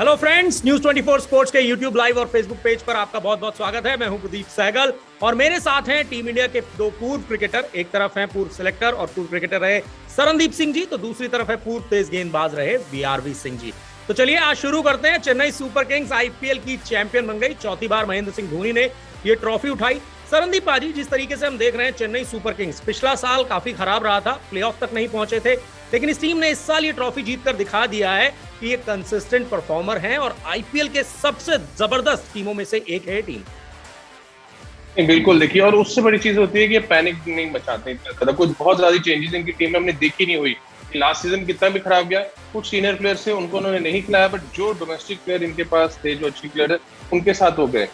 Hello friends, news 24 sports के YouTube live और Facebook page पर आपका बहुत बहुत स्वागत है। मैं हूं प्रदीप सहगल और मेरे साथ हैं टीम इंडिया के दो पूर्व क्रिकेटर। एक तरफ हैं पूर्व सिलेक्टर और पूर्व क्रिकेटर रहे शरणदीप सिंह जी, तो दूसरी तरफ है पूर्व तेज गेंदबाज रहे वीआरवी सिंह जी। तो चलिए आज शुरू करते हैं। चेन्नई सुपर किंग्स आईपीएल की चैंपियन बन गई। चौथी बार महेंद्र सिंह धोनी ने ये ट्रॉफी उठाई। शरणदीप पाजी, जिस तरीके से हम देख रहे हैं चेन्नई सुपर किंग्स पिछला साल काफी खराब रहा था, प्लेऑफ तक नहीं पहुंचे थे, लेकिन इस टीम ने इस साल ये ट्रॉफी जीतकर दिखा दिया है कि ये कंसिस्टेंट परफॉर्मर हैं और आईपीएल के सबसे जबरदस्त टीमों में से एक है टीम। बिल्कुल, देखिए, और उससे बड़ी चीज होती है कि पैनिक नहीं मचाते। कुछ बहुत ज्यादा चेंजेस इनकी टीम में हमने देखी नहीं हुई। लास्ट सीजन कितना भी खराब गया, कुछ सीनियर प्लेयर थे उनको उन्होंने नहीं खिलाया, बट जो डोमेस्टिक प्लेयर इनके पास थे, जो अच्छे प्लेयर है, उनके साथ हो गए।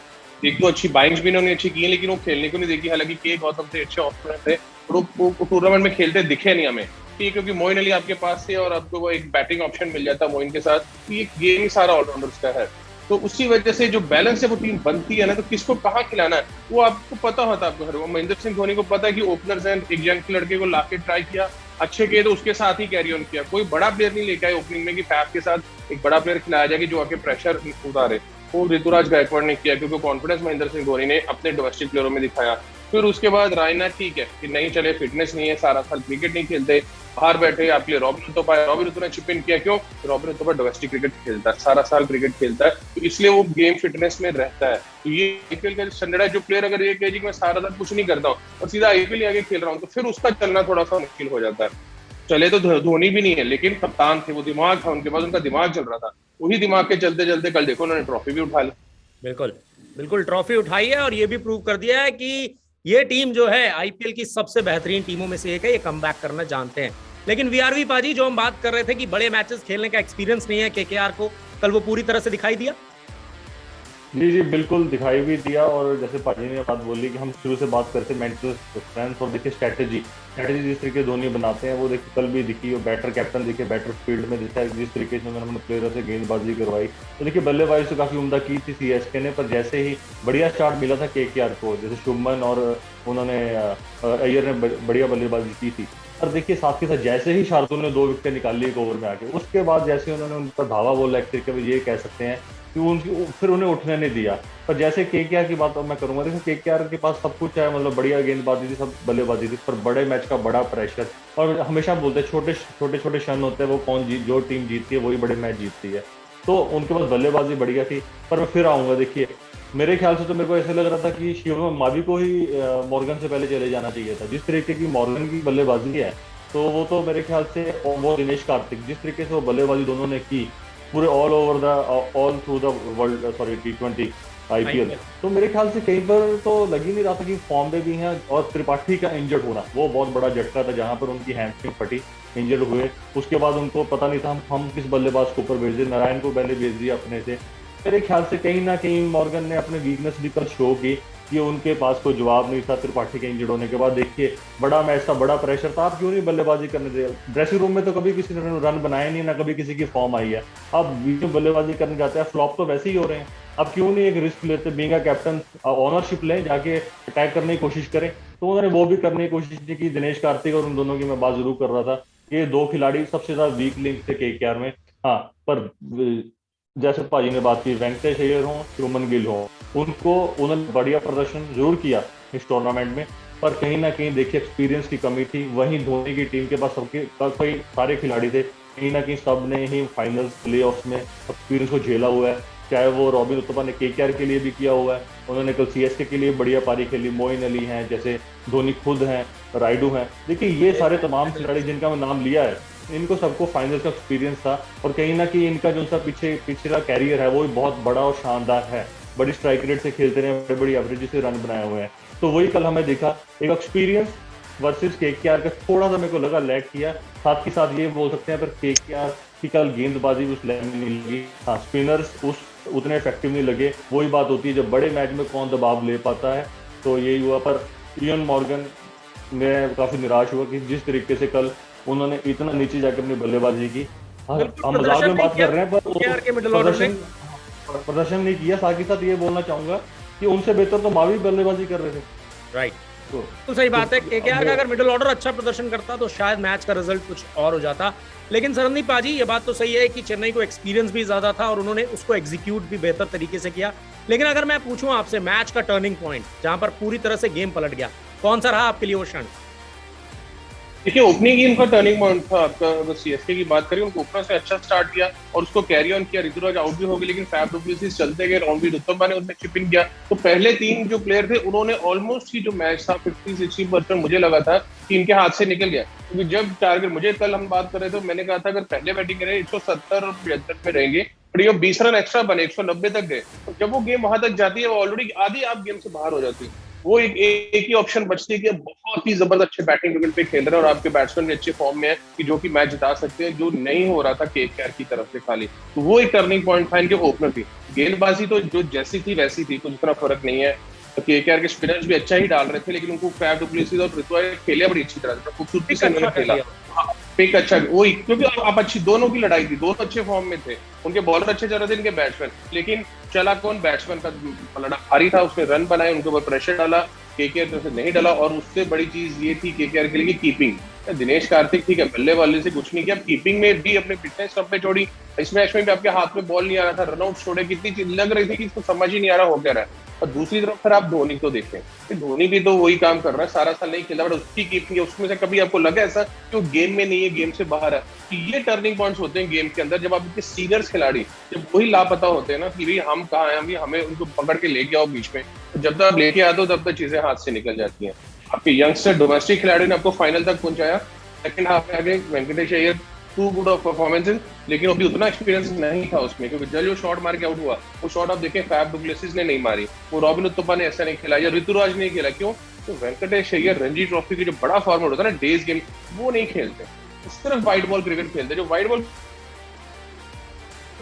एक तो अच्छी बाइंग्स भी इन्होंने अच्छी की, लेकिन वो खेलने को नहीं देखी। हालांकि के गौतम थे, अच्छे ओपनर थे, वो टूर्नामेंट में खेलते दिखे नहीं हमें। ठीक, क्योंकि मोइन अली आपके पास थे और आपको वो एक बैटिंग ऑप्शन मिल जाता मोइन के साथ। ये गेम ही सारा ऑलराउंडर्स का है, तो उसी वजह से जो बैलेंस है वो टीम बनती है ना, तो किसको कहाँ खिलाना है वो आपको पता होता है। आपको हर वो महेंद्र सिंह धोनी को पता है कि ओपनर्स हैं, एक यंग लड़के को लाके ट्राई किया, अच्छे किए तो उसके साथ ही कैरी ऑन किया। कोई बड़ा प्लेयर नहीं लेके आए ओपनिंग में कि फैफ के साथ एक बड़ा प्लेयर खिलाया जाए कि जो आके प्रेशर उतारे। वो ऋतुराज गायकवाड़ ने किया, क्योंकि कॉन्फिडेंस महेंद्र सिंह धोनी ने अपने डोमेस्टिक प्लेयरों में दिखाया। फिर उसके बाद रायना, ठीक है कि नहीं चले, फिटनेस नहीं है, सारा साल क्रिकेट नहीं खेलते, बाहर बैठे, आपके लिए रॉबिन उत्तपा है। रॉबिन उत्तपा ने चिप इन किया, क्यों? रॉबिन उत्तपा डोमेस्टिक क्रिकेट खेलता है, सारा साल क्रिकेट खेलता है, तो इसलिए वो गेम फिटनेस में रहता है। तो ये आईपीएल का स्टैंडर्ड है। जो प्लेयर अगर ये कहे कि मैं सारा साल कुछ नहीं करता हूँ और सीधा आईपीएल आगे खेल रहा हूँ, तो फिर उसका चलना थोड़ा सा मुश्किल हो जाता है। चले तो धोनी भी नहीं है, लेकिन कप्तान थे, वो दिमाग था उनके पास, उनका दिमाग चल रहा था। वही दिमाग के चलते चलते कल देखो उन्होंने ट्रॉफी भी उठा ली। बिल्कुल बिल्कुल, ट्रॉफी उठाई है और ये भी प्रूव कर दिया है कि ये टीम जो है आईपीएल की सबसे बेहतरीन टीमों में से एक है। ये कमबैक करना जानते हैं। लेकिन वीआरवी पाजी, जो हम बात कर रहे थे कि बड़े मैचेस खेलने का एक्सपीरियंस नहीं है केकेआर को, कल वो पूरी तरह से दिखाई दिया। जी बिल्कुल दिखाई भी दिया। और जैसे पाजी ने बात बोली कि हम शुरू से बात करते हैं मेंटल स्ट्रेंथ और देखिए स्ट्रैटेजी जिस तरीके धोनी बनाते हैं वो देखिए कल भी दिखी। और बैटर कैप्टन देखिए बैटर फील्ड में दिखा जिस तरीके से उन्होंने प्लेयरों से गेंदबाजी करवाई। तो देखिए बल्लेबाजी तो काफी उम्दा की थी सीएसके ने, पर जैसे ही बढ़िया स्टार्ट मिला था केकेआर को, जैसे शुभमन और उन्होंने अय्यर ने बढ़िया बल्लेबाजी की थी। और देखिए साथ के साथ जैसे ही शार्दुल ने 2 विकेट निकाली एक ओवर में आके, उसके बाद जैसे उन्होंने उन पर धावा बोला एक तरीके ये कह सकते हैं कि उनकी फिर उन्हें उठने नहीं दिया। पर जैसे केकेआर की बात मैं करूंगा, देखो केकेआर के पास सब कुछ है, मतलब बढ़िया गेंदबाजी थी, सब बल्लेबाजी थी, पर बड़े मैच का बड़ा प्रेशर। और हमेशा बोलते हैं छोटे छोटे क्षण होते हैं, वो जो टीम जीतती है वही बड़े मैच जीतती है। तो उनके पास बल्लेबाजी बढ़िया थी। पर मैं फिर आऊंगा, देखिए मेरे ख्याल से तो मेरे को ऐसा लग रहा था कि शिवम मावी को ही मॉर्गन से पहले चले जाना चाहिए था। जिस तरीके की मॉर्गन की बल्लेबाजी है, तो वो तो मेरे ख्याल से वो दिनेश कार्तिक जिस तरीके से वो बल्लेबाजी दोनों ने की पूरे all through the world T20 IPL, तो मेरे ख्याल से कहीं पर तो लग ही नहीं रहा था कि फॉर्म में भी हैं। और त्रिपाठी का इंजर्ड होना वो बहुत बड़ा झटका था, जहां पर उनकी हैमस्ट्रिंग फटी, इंजर्ड हुए। उसके बाद उनको पता नहीं था हम किस बल्लेबाज को ऊपर भेज दिए, नारायण को पहले भेज दिया अपने से। मेरे ख्याल से कहीं ना कहीं मॉर्गन ने अपने वीकनेस भी कल शो की कि उनके पास कोई जवाब नहीं था त्रिपाठी के इंजर्ड होने के बाद। देखिए बड़ा मैच था, बड़ा प्रेशर था, आप क्यों नहीं बल्लेबाजी करने दे? ड्रेसिंग रूम में तो कभी किसी ने रन बनाए नहीं, ना कभी किसी की फॉर्म आई है। अब बीच में बल्लेबाजी करने जाते हैं, फ्लॉप तो वैसे ही हो रहे हैं। अब क्यों नहीं एक रिस्क लेते, बीइंग अ कैप्टन ऑनरशिप लें, जाके अटैक करने की कोशिश करें। तो उन्होंने वो भी करने की कोशिश की कि दिनेश कार्तिक और उन दोनों की मैं बात जरूर कर रहा था। ये 2 खिलाड़ी सबसे ज्यादा वीक लिंक थे केकेआर में। हाँ, पर जैसे भाजी ने बात की, वेंकटेश अय्यर हो, शुभमन गिल हो, उन्होंने बढ़िया प्रदर्शन जरूर किया इस टूर्नामेंट में। पर कहीं ना कहीं देखिए एक्सपीरियंस की कमी थी। वहीं धोनी की टीम के पास सबके कई सारे खिलाड़ी थे, कहीं ना कहीं सब ने ही फाइनल प्लेऑफ्स में एक्सपीरियंस को झेला हुआ है। चाहे वो रॉबिन उत्तपा ने केकेआर के लिए भी किया हुआ है, उन्होंने कल सीएसके के लिए बढ़िया पारी खेली। मोइन अली हैं, जैसे धोनी खुद हैं, राइडू हैं, देखिए ये सारे तमाम खिलाड़ी जिनका मैं नाम लिया है, इनको सबको फाइनल का एक्सपीरियंस था। और कहीं ना कहीं इनका जो सा पिछला कैरियर है वो भी बहुत बड़ा और शानदार है। बड़ी स्ट्राइक रेट से खेलते रहे, बड़ी बड़ी एवरेज से रन बनाए हुए हैं। तो वही कल हमें देखा, एक एक्सपीरियंस वर्सेस केकेआर का थोड़ा सा मेरे को लगा लैग किया। साथ ही साथ ये बोल सकते हैं पर केकेआर की कल गेंदबाजी उस लेवल में नहीं लगी। हाँ, स्पिनर्स उतने इफेक्टिव नहीं लगे। वही बात होती है जब बड़े मैच में कौन दबाव ले पाता है, तो यही हुआ। पर इयन मॉर्गन मैं काफी निराश हुआ कि जिस तरीके से कल उन्होंने इतना नीचे जाकर अपनी बल्लेबाजी की। हम मजाक में बात कर रहे हैं, पर प्रदर्शन नहीं किया। साथ ही साथ ये बोलना चाहूंगा कि उनसे बेहतर तो मावी बल्लेबाजी कर रहे थे। राइट, तो सही बात है। केकेआर का अगर मिडिल ऑर्डर अच्छा प्रदर्शन करता तो शायद मैच का रिजल्ट कुछ और हो जाता। लेकिन सरनदीप पाजी, ये बात तो सही है कि चेन्नई को एक्सपीरियंस भी ज्यादा था और उन्होंने उसको एग्जीक्यूट भी बेहतर तरीके से किया। लेकिन अगर मैं पूछूं आपसे, मैच का टर्निंग पॉइंट जहां पर पूरी तरह से गेम पलट गया, कौन सा रहा आपके लिए वो क्षण? देखिए, ओपनिंग गेम का टर्निंग पॉइंट था आपका। अगर सीएसके की बात करें, उनको ओपनर से अच्छा स्टार्ट किया और उसको कैरी ऑन किया। ऋतुराज आउट भी हो गए, लेकिन फैफ डु प्लेसिस चलते गए, रणवीर उत्तपा ने उनमें चिप इन किया। तो पहले तीन जो प्लेयर थे उन्होंने ऑलमोस्ट ही जो मैच था 50-60% मुझे लगा था कि इनके हाथ से निकल गया। क्योंकि जब टारगेट, मुझे कल हम बात कर रहे थे, मैंने कहा था अगर पहले बैटिंग करें 170 और 75 में रहेंगे, पर ये 20 रन एक्स्ट्रा बने, 190 तक गए। तो जब वो गेम वहां तक जाती है, वो ऑलरेडी आधी आप गेम से बाहर हो जाती है। वो एक ही ऑप्शन बचती है कि बहुत ही जबरदस्त अच्छे बैटिंग विकेट पे खेल रहे हैं और आपके बैट्समैन भी अच्छे फॉर्म में है कि जो कि मैच जिता सकते हैं, जो नहीं हो रहा था केकेआर की तरफ से खाली। तो वो एक टर्निंग पॉइंट था इनके ओपनर की। गेंदबाजी तो जो जैसी थी वैसी थी, कुछ इतना फर्क नहीं है। तो केकेआर के स्पिनर्स भी अच्छा ही डाल रहे थे, लेकिन उनको फैफ डु प्लेसिस और ऋतुराज खेले बड़ी अच्छी तरह से, खूबसूरती से उन्होंने खेला। पिक अच्छा, वही, क्योंकि आप अच्छी, दोनों की लड़ाई थी, दोनों अच्छे फॉर्म में थे, उनके बॉलर अच्छे चल रहे थे, इनके बैट्समैन। लेकिन चला कौन? बैट्समैन का लड़ा भारी था, उसने रन बनाए, उनके ऊपर प्रेशर डाला, केकेआर तरफ से नहीं डाला। और उससे बड़ी चीज ये थी केकेआर के लिए कीपिंग। दिनेश कार्तिक ठीक है, बल्लेबाजी से कुछ नहीं किया, कीपिंग में भी अपनी फिटनेस सब पे छोड़ी। इस मैच में भी आपके हाथ में बॉल नहीं आ रहा था, रनआउट छोड़े, कितनी चीज लग रही थी कि इसको समझ ही नहीं आ रहा हो क्या रहा है। और दूसरी तरफ फिर आप धोनी को देखें, धोनी भी तो वही काम कर रहा है, सारा साल नहीं खेला, बट उसकी कीपिंग है। उसमें से कभी आपको लगा ऐसा कि वो गेम में नहीं है, गेम से बाहर है? तो ये टर्निंग पॉइंट्स होते हैं गेम के अंदर, जब आपके सीनियर्स खिलाड़ी जब वही लापता होते हैं ना कि भाई हम कहाँ हैं, हमें उनको पकड़ के लेके आओ बीच में। तो जब तक आप लेके आते हो तब तक चीजें हाथ से निकल जाती हैं। आपके यंगस्टर डोमेस्टिक खिलाड़ी ने आपको फाइनल तक पहुंचाया, सेकंड हाफ में आगे Venkatesh Iyer two good of performances, लेकिन अभी उतना एक्सपीरियंस नहीं था उसमें। क्योंकि जब जो शॉट मार के आउट हुआ, वो शॉट आप देखें फैफ डु प्लेसिस ने नहीं मारी, वो रॉबिन उत्तपा ने ऐसा नहीं खेला, या ऋतुराज ने खेला। क्यों? तो वेंकटेश अय्यर रणजी ट्रॉफी की जो बड़ा फॉर्मेट होता है ना, डेज गेम, वो नहीं खेलते, सिर्फ व्हाइट बॉल क्रिकेट खेलते। जो व्हाइट बॉल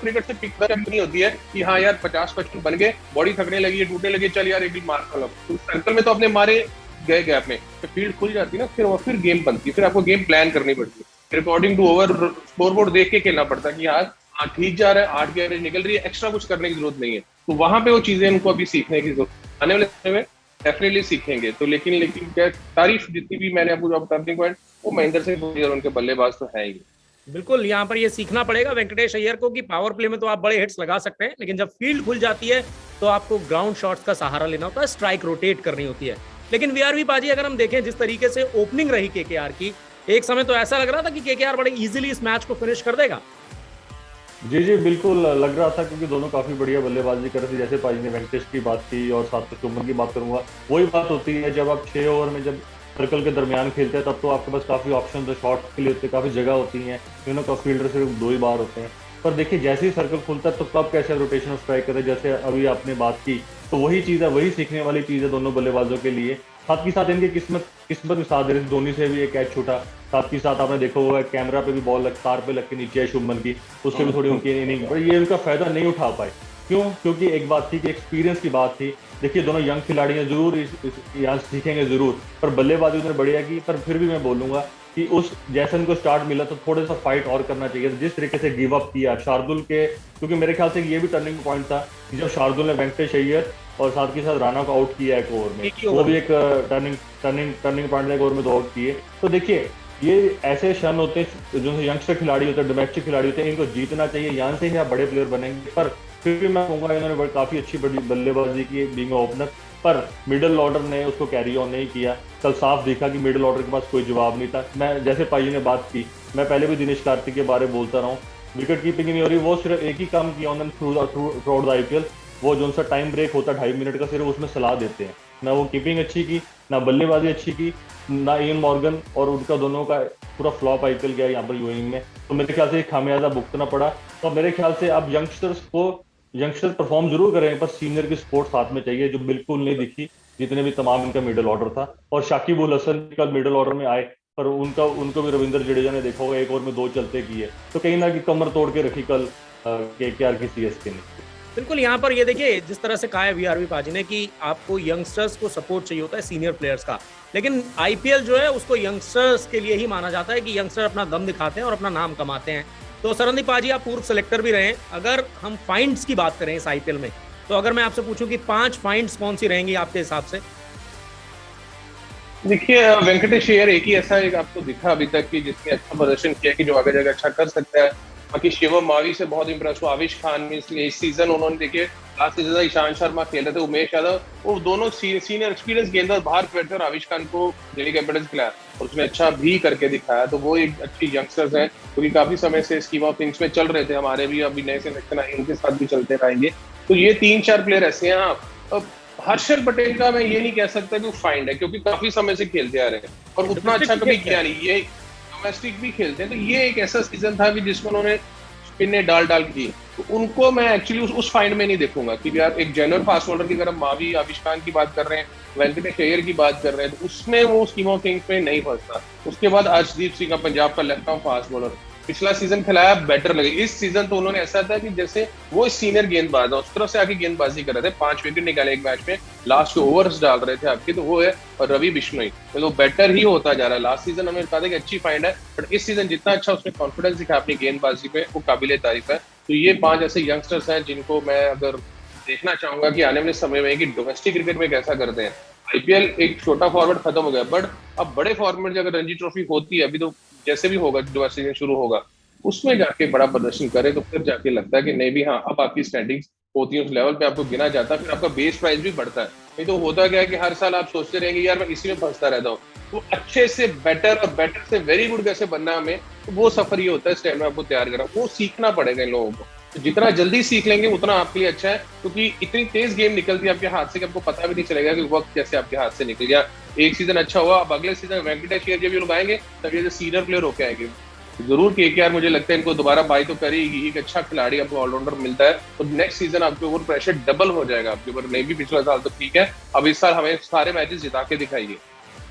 क्रिकेट से पिकअप नहीं होती है कि हाँ यार 50-55 बन गए, बॉडी थकने लगी है, टूटने लगी, चल यार एक मार खा लो। तो सर्कल में तो अपने मारे गए गैप में, तो फील्ड खुल जाती है ना, फिर गेम बनती है, फिर आपको गेम प्लान करनी पड़ती है, अकॉर्डिंग टू ओवर स्कोरबोर्ड देख के खेलना पड़ता है कि हाँ ठीक जा रहा है, 8 की एवरेज निकल रही है, एक्स्ट्रा कुछ करने की जरूरत नहीं है। तो वहां पे वो चीजें उनको अभी सीखने की जरूरत, आने वाले समय में डेफिनेटली सीखेंगे। तो लेकिन क्या तारीफ जितनी भी मैंने आपको टर्निंग पॉइंट, वो महेंद्र सिंह धोनी और उनके बल्लेबाज तो है ही। बिल्कुल, यहाँ पर ये सीखना पड़ेगा वेंकटेश अय्यर को कि पावर प्ले में तो आप बड़े हिट्स लगा सकते हैं, लेकिन जब फील्ड खुल जाती है तो आपको ग्राउंड शॉट्स का सहारा लेना होता है, स्ट्राइक रोटेट करनी होती है। लेकिन वीआरवी पाजी, अगर हम देखें जिस तरीके से ओपनिंग रही केकेआर की, एक समय तो ऐसा लग रहा था कि केकेआर बड़े इजीली इस मैच को फिनिश कर देगा। जी जी बिल्कुल लग रहा था, क्योंकि दोनों काफी बढ़िया बल्लेबाजी कर रहे थे। जैसे पाजी ने वेंकटेश की बात की और साथ में शुभमन की बात करूंगा, वही बात होती है जब आप 6 ओवर में जब सर्कल के दरमियान खेलते हैं, तब तो आपके पास काफी ऑप्शन शॉट के लिए होते हैं, काफी जगह होती है, दोनों का फील्डर सिर्फ 2 ही बार होते हैं। पर देखिए जैसे ही सर्कल खुलता है तो कब कैसे रोटेशन ऑफ स्ट्राइक करें, जैसे अभी आपने बात की, तो वही चीज है, वही सीखने वाली चीज है दोनों बल्लेबाजों के लिए। साथ ही साथ इनकी किस्मत भी साथ दे रही थी, धोनी से भी एक कैच छूटा, साथ ही साथ आपने देखा होगा कैमरा पे भी बॉल तार पे लग के नीचे है शुभमन की, उससे भी थोड़ी उनकी इनिंग, पर ये उनका फायदा नहीं उठा पाए। क्यों? क्योंकि एक बात थी कि एक्सपीरियंस की बात थी। देखिए दोनों यंग खिलाड़ी हैं, जरूर यहाँ सीखेंगे जरूर, पर बल्लेबाजी उन्होंने बढ़िया की। पर फिर भी मैं बोलूंगा कि उस जैसन को स्टार्ट मिला तो थोड़ा सा फाइट और करना चाहिए। जिस तरीके से गिव अप किया शार्दुल के, क्योंकि मेरे ख्याल से ये भी टर्निंग पॉइंट था कि जब शार्दुल ने वेंकटेश अय्यर और साथ के साथ राणा को आउट किया एक ओवर में, वो भी एक टर्निंग पॉइंट एक ओवर में 2 आउट किए। तो देखिए ये ऐसे क्षण होते हैं जो यंगस्टर खिलाड़ी होते हैं, डोमेस्टिक खिलाड़ी होते हैं, इनको जीतना चाहिए, यहाँ से ही आप बड़े प्लेयर बनेंगे। पर फिर भी मैं कहूँगा इन्होंने काफी अच्छी बड़ी बल्लेबाजी की बीइंग ओपनर, पर मिडिल ऑर्डर ने उसको कैरी ऑन नहीं किया। कल साफ देखा कि मिडिल ऑर्डर के पास कोई जवाब नहीं था। मैं जैसे पाजी ने बात की, मैं पहले भी दिनेश कार्तिक के बारे में बोलता रहा हूँ, विकेट कीपिंग नहीं हो रही, वो सिर्फ एक ही काम किया उन्होंने थ्रू आउट द आईपीएल, वो जो सा टाइम ब्रेक होता है 2.5 मिनट का, सिर्फ उसमें सलाह देते हैं। ना वो कीपिंग अच्छी की, ना बल्लेबाजी अच्छी की, ना इयन मॉर्गन और उनका दोनों का पूरा फ्लॉप आईपीएल गया यहाँ पर यूएई में। तो मेरे ख्याल से खामियाजा भुगतना पड़ा। तो मेरे ख्याल से अब यंगस्टर्स परफॉर्म जरूर करें, पर सीनियर की सपोर्ट साथ में चाहिए, जो बिल्कुल नहीं दिखी जितने भी तमाम इनका मिडिल ऑर्डर था। और शाकिब उल हसन कल मिडिल ऑर्डर में आए, पर उनको भी रविंद्र जडेजा ने देखा होगा 1 ओवर में 2 चलते किए, तो कहीं ना कहीं कमर तोड़ के रखी कल केकेआर की सीएसके ने। बिल्कुल, यहाँ पर ये देखिए जिस तरह से कहा है वीआरवी पाजी ने कि आपको यंगस्टर्स को सपोर्ट चाहिए होता है सीनियर प्लेयर्स का, लेकिन आईपीएल जो है उसको यंगस्टर्स के लिए ही माना जाता है कि यंगस्टर अपना दम दिखाते हैं और अपना नाम कमाते हैं। तो सरनदीप पाजी, आप पूर्व सेलेक्टर भी रहे हैं, अगर हम फाइंड्स की बात करें इस आईपीएल में, तो अगर मैं आपसे पूछूं कि 5 फाइंड्स कौन सी रहेंगी आपके हिसाब से? देखिए वेंकटेश अय्यर एक ही ऐसा एक आपको दिखा अभी तक कि जिसने अच्छा प्रदर्शन किया कि जो आगे जाकर अच्छा कर सकता है। बाकी शिवम मावी से बहुत इंप्रेस हुआ, आविश खान में इसलिए इस सीजन उन्होंने देखिए लास्ट सीजन ईशांत शर्मा खेल रहे थे, उमेश यादव, वो दोनों सीनियर एक्सपीरियंस गेंदबाज बाहर बैठे और आविश खान को दिल्ली कैपिटल्स खिलाया और उसने अच्छा भी करके दिखाया। तो वो एक अच्छी यंगस्टर्स हैं क्योंकि काफी समय से स्कीम ऑफ थिंग्स में चल रहे थे, हमारे भी अभी नए सिलेक्शन आए उनके साथ भी चलते रहेंगे। तो ये 3-4 प्लेयर ऐसे हैं। अब हर्षल पटेल का मैं ये नहीं कह सकता कि वो फाइंड है क्योंकि काफी समय से खेलते आ रहे हैं और उतना अच्छा कभी किया नहीं, ये डोमेस्टिक भी खेलते हैं। तो ये एक ऐसा सीजन था कि जिसमें उन्होंने स्पिन ने डाल की, तो उनको मैं एक्चुअली उस फाइंड में नहीं देखूंगा कि यार एक जेन्युइन फास्ट बॉलर की अगर हम मावी आविश खान की बात कर रहे हैं, वेंकटेश अय्यर की बात कर रहे हैं, तो उसमें वो स्कीम ऑफ थिंग्स में नहीं फंसता। उसके बाद अर्शदीप सिंह का पंजाब का लेफ्ट आर्म फास्ट बॉलर पिछला सीजन खिलाया, बेटर लगे। इस सीजन तो उन्होंने ऐसा था कि जैसे वो सीनियर गेंदबाज है उस तरफ से आके गेंदबाजी कर रहे थे, 5 विकेट निकाले एक मैच में, लास्ट के ओवर्स डाल रहे थे आपके, तो वो है और रवि बिश्नोई, तो वो बेटर ही होता जा रहा है। लास्ट सीजन हमें कहा था कि अच्छी फाइंड है, बट इस सीजन जितना अच्छा उसने कॉन्फिडेंस दिखा अपनी गेंदबाजी पे वो काबिले तारीफ है। तो ये 5 ऐसे यंगस्टर्स हैं जिनको मैं अगर देखना चाहूंगा कि आने वाले समय में कि डोमेस्टिक क्रिकेट में कैसा करते हैं। आईपीएल एक छोटा फॉर्मेट खत्म हो गया, बट अब बड़े फॉर्मेट जो अगर रणजी ट्रॉफी होती है अभी, तो जैसे भी होगा दोबारा सीजन शुरू होगा, उसमें जाके बड़ा प्रदर्शन करे तो फिर जाके लगता है कि नहीं भी हाँ अब आपकी स्टैंडिंग्स होती है उस लेवल पे, आपको गिना जाता है, फिर आपका बेस प्राइस भी बढ़ता है। नहीं तो होता क्या है कि हर साल आप सोचते रहेंगे यार मैं इसी में फंसता रहता हूँ। तो अच्छे से बेटर और बेटर से वेरी गुड कैसे बनना है हमें, तो वो सफर ये होता है स्टैंड में आपको तैयार करा, वो सीखना पड़ेगा इन लोगों को। तो जितना जल्दी सीख लेंगे उतना आपके लिए अच्छा है, क्योंकि इतनी तेज गेम निकलती है आपके हाथ से कि आपको पता भी नहीं चलेगा कि वक्त कैसे आपके हाथ से निकल गया। एक सीजन अच्छा हुआ, अब अगले सीजन वेंकटेश अय्यर जब ये लोग आएंगे तब ये सीनियर प्लेयर होके आएंगे जरूर। केकेआर मुझे लगता है इनको दोबारा बाई तो करेगी, एक अच्छा खिलाड़ी आपको ऑलराउंडर मिलता है तो नेक्स्ट सीजन आपके ऊपर प्रेशर डबल हो जाएगा आपके ऊपर। नहीं भी पिछला साल तो ठीक है, अब इस साल हमें सारे मैचेस जिता के दिखाइए,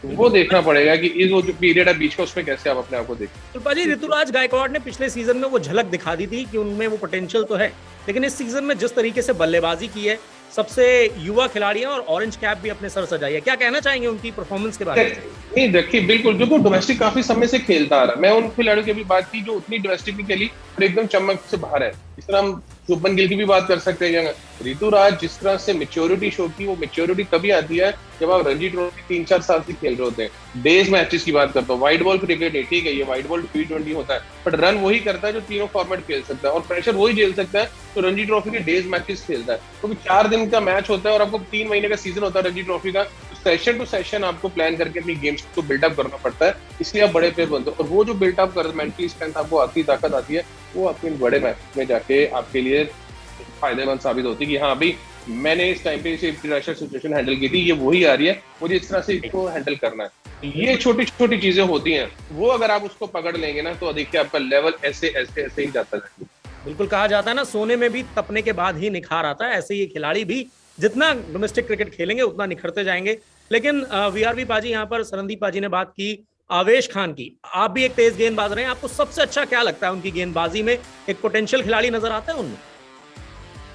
तो वो देखना पड़ेगा कि इस वो जो पीरियड है बीच का उसमें कैसे आप अपने आप को देखें। तो पाजी ऋतुराज गायकवाड़ ने पिछले सीजन में वो झलक दिखा दी थी कि उनमें वो पोटेंशियल तो है, लेकिन इस सीजन में जिस तरीके से बल्लेबाजी की है, सबसे युवा खिलाड़ी है और ऑरेंज कैप भी अपने सर सजाई है, क्या कहना चाहेंगे उनकी परफॉर्मेंस के बारे में? नहीं देखिए बिल्कुल, क्योंकि डोमेस्टिक काफी समय से खेलता आ रहा है। मैं उन खिलाड़ियों की भी बात की जो उतनी डोमेस्टिक भी खेली और एकदम चमक से बाहर है। इस तरह हम शुभमन गिल की भी बात कर सकते हैं। ऋतुराज जिस तरह से मेच्योरिटी शो की, वो मेच्योरिटी तभी आती है जब आप रणजी ट्रॉफी 3-4 साल से खेल रहे होते हैं। डेज मैचेस की बात करता हूँ, व्हाइट बॉल क्रिकेट है ठीक है, ये व्हाइट बॉल T20 होता है, बट रन वही करता है जो तीनों फॉर्मेट खेल सकता है और प्रेशर वही झेल सकता है तो रणजी ट्रॉफी के डेज मैचेस खेलता है। क्योंकि 4 दिन का मैच होता है और आपको 3 महीने का सीजन होता है रणजी ट्रॉफी का, सेशन टू सेशन आपको प्लान करके अपनी गेम्स को बिल्डअप करना पड़ता है, इसलिए आप बड़े प्लेयर बनते हो। और वो जो बिल्डअप कर मेंटली स्ट्रेंथ आपको आती ताकत आती है, वो आपके इन बड़े मैच में जाके आपके लिए फायदेमंद साबित होती है कि हाँ भाई मैंने इस टाइम पे इसे प्रेशर सिचुएशन हैंडल की थी, ये वही आ रही है, मुझे इस तरह से इसको हैंडल करना है। ये छोटी छोटी चीजें होती हैं, वो अगर आप उसको पकड़ लेंगे ना तो देखिए आपका लेवल ऐसे ऐसे ऐसे ही जाता है। बिल्कुल, कहा जाता है ना सोने में भी तपने के बाद ही निखार आता है, ऐसे ये खिलाड़ी भी जितना डोमेस्टिक क्रिकेट खेलेंगे उतना निखरते जाएंगे। लेकिन वीआरवी पाजी, यहाँ पर सरनदीप पाजी ने बात की आवेश खान की, आप भी एक तेज गेंदबाज रहे हैं, आपको सबसे अच्छा क्या लगता है उनकी गेंदबाजी में? एक पोटेंशियल खिलाड़ी नजर आता है उनमें?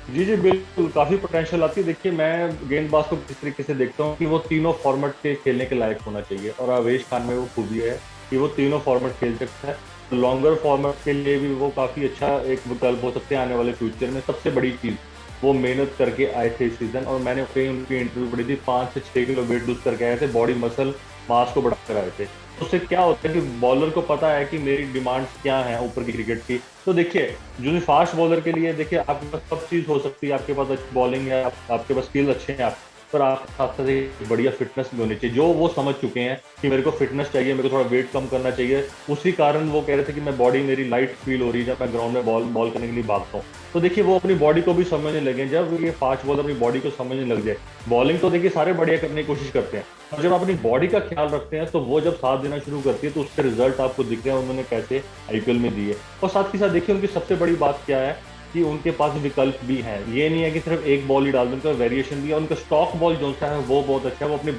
जी जी बिल्कुल, काफी पोटेंशियल आती है। देखिए मैं गेंदबाज को किस तरीके से देखता हूँ कि वो तीनों फॉर्मेट के खेलने के लायक होना चाहिए, और आवेश खान में वो खूबी है कि वो तीनों फॉर्मेट खेल सकता है। लॉन्गर फॉर्मेट के लिए भी वो काफी अच्छा एक विकल्प हो सकते हैं आने वाले फ्यूचर में। सबसे बड़ी चीज वो मेहनत करके आए थे इस सीजन, और मैंने कहीं उनकी इंटरव्यू पढ़ी थी, 5 से 6 किलो वेट लूज करके आए थे, बॉडी मसल मास को बढ़ा कर आए थे। उससे क्या होता है कि बॉलर को पता है कि मेरी डिमांड्स क्या है ऊपर की क्रिकेट की। तो देखिए जो फास्ट बॉलर के लिए देखिए आपके पास सब चीज हो सकती है, आपके पास अच्छी बॉलिंग है, आपके पास स्किल अच्छे हैं, पर आप साथ साथ बढ़िया फिटनेस भी होनी चाहिए। जो वो समझ चुके हैं कि मेरे को फिटनेस चाहिए, मेरे को थोड़ा वेट कम करना चाहिए, उसी कारण वो कह रहे थे कि मैं बॉडी मेरी लाइट फील हो रही है जब मैं ग्राउंड में बॉल करने के लिए भागता हूँ। तो देखिए वो अपनी बॉडी को भी समझने लगे। जब ये फास्ट बॉलर अपनी बॉडी को समझने लग जाए, बॉलिंग तो देखिए सारे बढ़िया करने की कोशिश करते हैं, और जब अपनी बॉडी का ख्याल रखते हैं तो वो जब साथ देना शुरू करती है तो उसके रिजल्ट आपको दिख रहे हैं उन्होंने कैसे आईपीएल में दिए। और साथ ही साथ देखिए उनकी सबसे बड़ी बात क्या है कि उनके पास विकल्प भी हैं। ये नहीं है कि सिर्फ एक बॉल ही डाल दें, उनका वेरिएशन भी है। उनका स्टॉक बॉल जो सा है वो बहुत अच्छा है, वो अपनी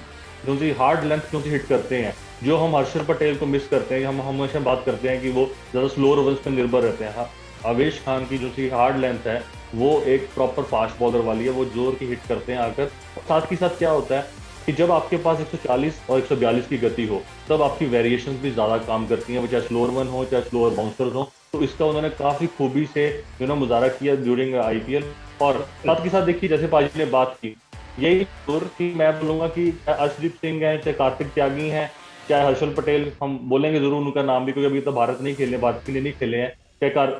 जो सी हार्ड लेंथ जो सी हिट करते हैं, जो हम हर्षल पटेल को मिस करते हैं। हम हमेशा बात करते हैं कि वो ज़्यादा स्लोअर ओवर्स पर निर्भर रहते हैं। आवेश खान की जो सी हार्ड लेंथ है वो एक प्रॉपर फास्ट बॉलर वाली है, वो जोर की हिट करते हैं आकर। साथ ही साथ क्या होता है कि जब आपके पास 140 और 142 की गति हो तब आपकी वेरिएशंस भी ज़्यादा काम करती हैं, वो चाहे स्लोअर वन हो चाहे स्लोअर बाउंसर्स हो। तो इसका उन्होंने काफ़ी खूबी से मुजाहरा किया ड्यूरिंग आईपीएल। और साथ के साथ देखिए जैसे पाजी ने बात की यही जरूर कि मैं बोलूंगा कि चाहे अर्शदीप सिंह है, चाहे कार्तिक त्यागी हैं, चाहे हर्षल पटेल, हम बोलेंगे जरूर उनका नाम भी, क्योंकि अभी तो भारत नहीं खेले, भारत के लिए नहीं खेले हैं,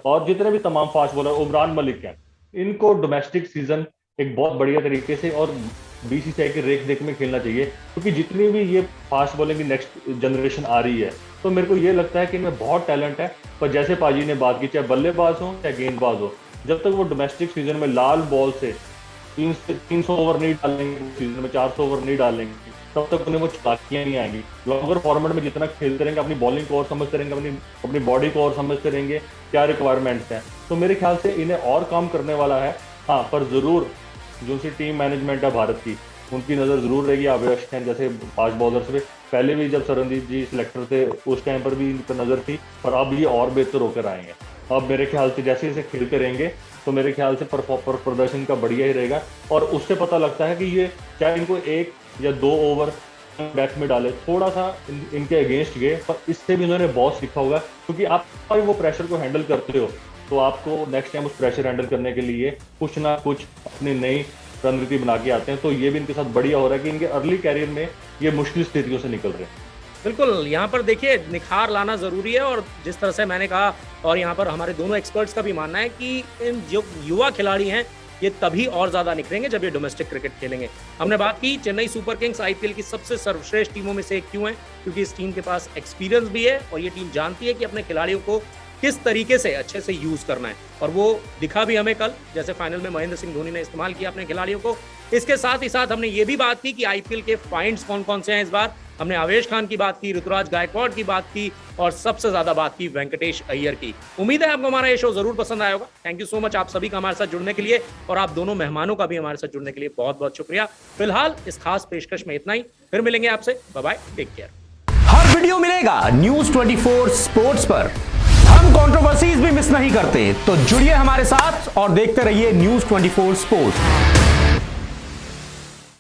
और जितने भी तमाम फास्ट बॉलर, उमरान मलिक हैं, इनको डोमेस्टिक सीजन एक बहुत बढ़िया तरीके से और बीसीसीआई की रेख देख में खेलना चाहिए, क्योंकि जितनी भी ये फास्ट बॉलिंग की नेक्स्ट जनरेशन आ रही है, तो मेरे को ये लगता है कि इनमें बहुत टैलेंट है। पर जैसे पाजी ने बात की, चाहे बल्लेबाज हो चाहे गेंदबाज हो, जब तक वो डोमेस्टिक सीजन में लाल बॉल से 300 ओवर नहीं डालेंगे, सीजन में 400 ओवर नहीं डालेंगे, तब तक उन्हें वो चालाकियां नहीं आएंगी। लॉन्गर फॉर्मेट में जितना खेलते रहेंगे, अपनी बॉलिंग को और समझते रहेंगे, अपनी बॉडी को और समझते रहेंगे, क्या रिक्वायरमेंट्स हैं, तो मेरे ख्याल से इन्हें और काम करने वाला है। हाँ, पर जरूर जो सी टीम मैनेजमेंट है भारत की, उनकी नज़र जरूर रहेगी अवेश खान जैसे फास्ट बॉलर्स पे। पहले भी जब सरनदीप जी सिलेक्टर थे उस टाइम पर भी इनकी नज़र थी, पर अब ये और बेहतर होकर आएंगे। अब मेरे ख्याल से जैसे जैसे खेलते रहेंगे तो मेरे ख्याल से प्रदर्शन का बढ़िया ही रहेगा, और उससे पता लगता है कि ये चाहे इनको 1 या 2 ओवर बैक में डाले, थोड़ा सा इनके अगेंस्ट गए, पर इससे भी इन्होंने बहुत सीखा होगा, क्योंकि आप वो प्रेशर को हैंडल करते हो तो आपको नेक्स्ट टाइम उस प्रेशर हैंडल करने के लिए कुछ ना कुछ अपनी नई रणनीति बना के आते हैं। तो ये भी इनके साथ बढ़िया हो रहा है कि इनके अर्ली कैरियर में ये मुश्किल स्थितियों से निकल रहे हैं। बिल्कुल, यहाँ पर देखिए निखार लाना जरूरी है, और जिस तरह से मैंने कहा, और यहाँ पर हमारे दोनों एक्सपर्ट्स का भी मानना है कि इन जो युवा खिलाड़ी हैं ये तभी और ज्यादा निखरेंगे जब ये डोमेस्टिक क्रिकेट खेलेंगे। हमने बात की चेन्नई सुपर किंग्स आईपीएल की सबसे सर्वश्रेष्ठ टीमों में से एक क्यों है, क्योंकि इस टीम के पास एक्सपीरियंस भी है और ये टीम जानती है कि अपने खिलाड़ियों को किस तरीके से अच्छे से यूज करना है, और वो दिखा भी हमें कल, जैसे फाइनल में महेंद्र सिंह धोनी ने इस्तेमाल किया अपने खिलाड़ियों को। इसके साथ ही साथ हमने ये भी बात की कि आईपीएल के फाइंड्स कौन कौन से हैं इस बार। हमने आवेश खान की बात की, ऋतुराज गायकवाड़ की बात की, और सबसे ज्यादा बात की वेंकटेश अय्यर की। उम्मीद है आपको हमारा ये शो जरूर पसंद आया होगा। थैंक यू सो मच आप सभी का हमारे साथ जुड़ने के लिए, और आप दोनों मेहमानों का भी हमारे साथ जुड़ने के लिए बहुत बहुत शुक्रिया। फिलहाल इस खास पेशकश में इतना ही, फिर मिलेंगे आपसे। Bye bye, take care. हर वीडियो मिलेगा न्यूज़ 24 स्पोर्ट्स पर। हम कंट्रोवर्सीज भी मिस नहीं करते, तो जुड़िए हमारे साथ और देखते रहिए न्यूज़ 24 स्पोर्ट्स।